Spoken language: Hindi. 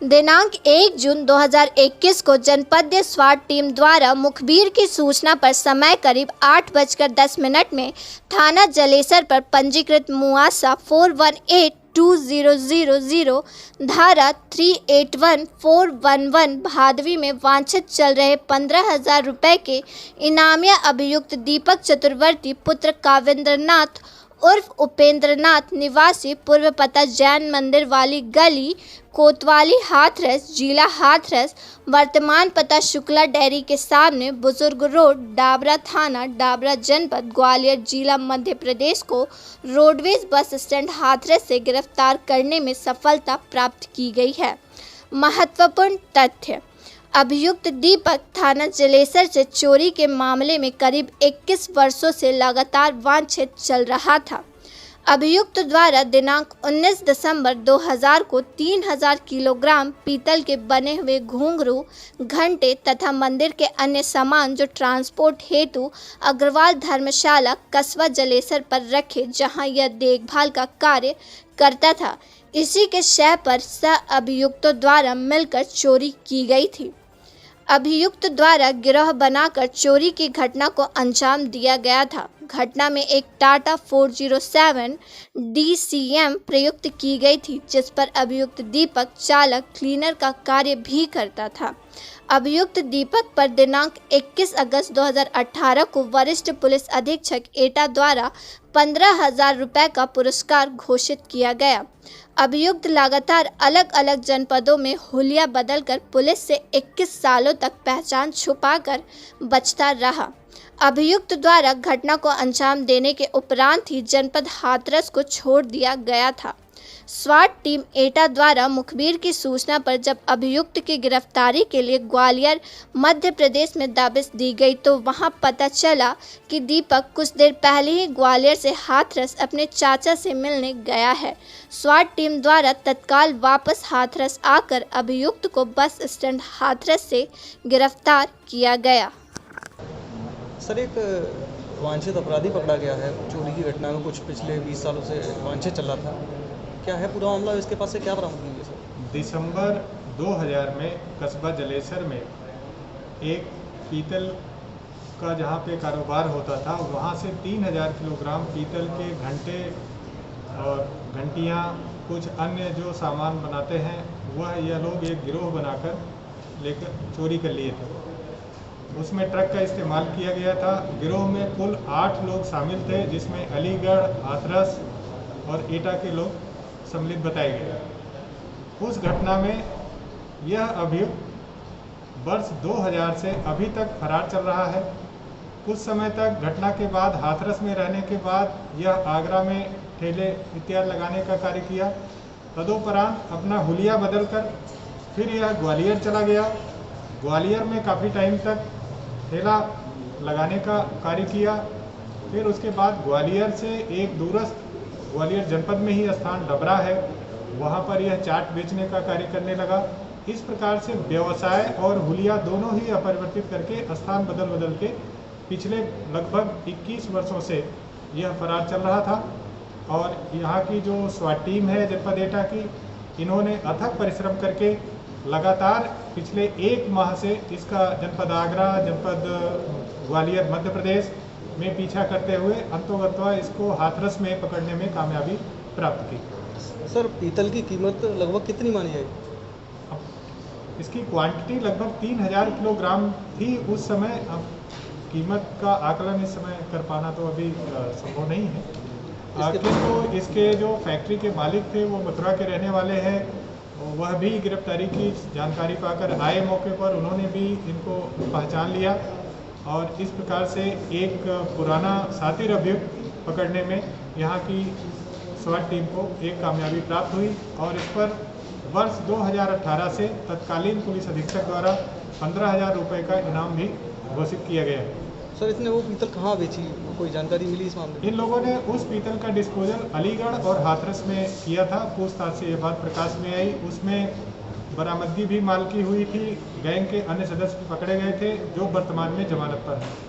दिनांक 1 जून 2021 को जनपदीय स्वाट टीम द्वारा मुखबिर की सूचना पर समय करीब 8:10 में थाना जलेसर पर पंजीकृत मुआसा 418200 धारा 381411 भादवी में वांछित चल रहे 15,000 रुपये के इनामिया अभियुक्त दीपक चतुर्वर्ती पुत्र कावेंद्रनाथ उर्फ उपेंद्रनाथ निवासी पूर्व पता जैन मंदिर वाली गली कोतवाली हाथरस जिला हाथरस वर्तमान पता शुक्ला डेयरी के सामने बुजुर्ग रोड डाबरा थाना डाबरा जनपद ग्वालियर जिला मध्य प्रदेश को रोडवेज बस स्टैंड हाथरस से गिरफ्तार करने में सफलता प्राप्त की गई है। महत्वपूर्ण तथ्य, अभियुक्त दीपक थाना जलेसर से चोरी के मामले में करीब 21 वर्षों से लगातार वांछित चल रहा था। अभियुक्त द्वारा दिनांक 19 दिसंबर 2000 को 3000 किलोग्राम पीतल के बने हुए घुंघरू, घंटे तथा मंदिर के अन्य सामान जो ट्रांसपोर्ट हेतु अग्रवाल धर्मशाला कस्बा जलेसर पर रखे, जहां यह देखभाल का कार्य करता था, इसी के शय पर सह अभियुक्तों द्वारा मिलकर चोरी की गई थी। अभियुक्त द्वारा गिरोह बनाकर चोरी की घटना को अंजाम दिया गया था। घटना में एक टाटा 407 DCM प्रयुक्त की गई थी, जिस पर अभियुक्त दीपक चालक क्लीनर का कार्य भी करता था। अभियुक्त दीपक पर दिनांक 21 अगस्त 2018 को वरिष्ठ पुलिस अधीक्षक एटा द्वारा 15,000 रुपये का पुरस्कार घोषित किया गया। अभियुक्त लगातार अलग अलग जनपदों में हुलिया बदलकर पुलिस से 21 सालों तक पहचान छुपाकर बचता रहा। अभियुक्त द्वारा घटना को अंजाम देने के उपरांत ही जनपद हाथरस को छोड़ दिया गया था। स्वाट टीम एटा द्वारा मुखबिर की सूचना पर जब अभियुक्त की गिरफ्तारी के लिए ग्वालियर मध्य प्रदेश में दबिश दी गई, तो वहां पता चला कि दीपक कुछ देर पहले ही ग्वालियर से हाथरस अपने चाचा से मिलने गया है। स्वाट टीम द्वारा तत्काल वापस हाथरस आकर अभियुक्त को बस स्टैंड हाथरस से गिरफ्तार किया गया। सर, एक वांछित अपराधी पकड़ा गया है चोरी की घटना में, कुछ पिछले 20 सालों से वांछित चल रहा था। क्या है पूरा मामला, इसके पास से क्या बरामद हुई है सर? दिसंबर 2000 में कस्बा जलेसर में एक पीतल का जहाँ पे कारोबार होता था, वहाँ से 3000 किलोग्राम पीतल के घंटे और घंटियाँ, कुछ अन्य जो सामान बनाते हैं, वह यह लोग एक गिरोह बनाकर लेकर चोरी कर लिए थे। उसमें ट्रक का इस्तेमाल किया गया था। गिरोह में कुल 8 लोग शामिल थे, जिसमें अलीगढ़, हाथरस और एटा के लोग सम्मिलित बताए गए। उस घटना में यह अभियुक्त वर्ष 2000 से अभी तक फरार चल रहा है। कुछ समय तक घटना के बाद हाथरस में रहने के बाद यह आगरा में ठेले इत्यादि लगाने का कार्य किया। तदुपरांत अपना हुलिया बदलकर फिर यह ग्वालियर चला गया। ग्वालियर में काफ़ी टाइम तक ठेला लगाने का कार्य किया। फिर उसके बाद ग्वालियर से एक दूरस्थ ग्वालियर जनपद में ही स्थान डबरा है, वहाँ पर यह चाट बेचने का कार्य करने लगा। इस प्रकार से व्यवसाय और हुलिया दोनों ही अपरिवर्तित करके स्थान बदल बदल के पिछले लगभग 21 वर्षों से यह फरार चल रहा था। और यहाँ की जो स्वाट टीम है जनपद एटा की, इन्होंने अथक परिश्रम करके लगातार पिछले 1 माह से इसका जनपद आगरा, जनपद ग्वालियर मध्य प्रदेश में पीछा करते हुए अंतोगत्वा इसको हाथरस में पकड़ने में कामयाबी प्राप्त की। सर, पीतल की कीमत लगभग कितनी मानी है? इसकी क्वांटिटी लगभग 3000 किलोग्राम थी उस समय। अब कीमत का आकलन इस समय कर पाना तो अभी संभव नहीं है। किंतु इसके जो फैक्ट्री के मालिक थे वो मथुरा के रहने वाले हैं, वह भी गिरफ्तारी की जानकारी पाकर आए मौके पर। उन्होंने भी इनको पहचान लिया और इस प्रकार से एक पुराना सातिर अभियुक्त पकड़ने में यहाँ की स्वाट टीम को एक कामयाबी प्राप्त हुई। और इस पर वर्ष 2018 से तत्कालीन पुलिस अधीक्षक द्वारा 15,000 रुपये का इनाम भी घोषित किया गया है। सर, इसने वो पीतल कहाँ बेची, कोई जानकारी मिली इस मामले में? इन लोगों ने उस पीतल का डिस्पोजल अलीगढ़ और हाथरस में किया था। पूछताछ से ये बात प्रकाश में आई। उसमें बरामदगी भी माल की हुई थी। गैंग के अन्य सदस्य पकड़े गए थे, जो वर्तमान में जमानत पर हैं।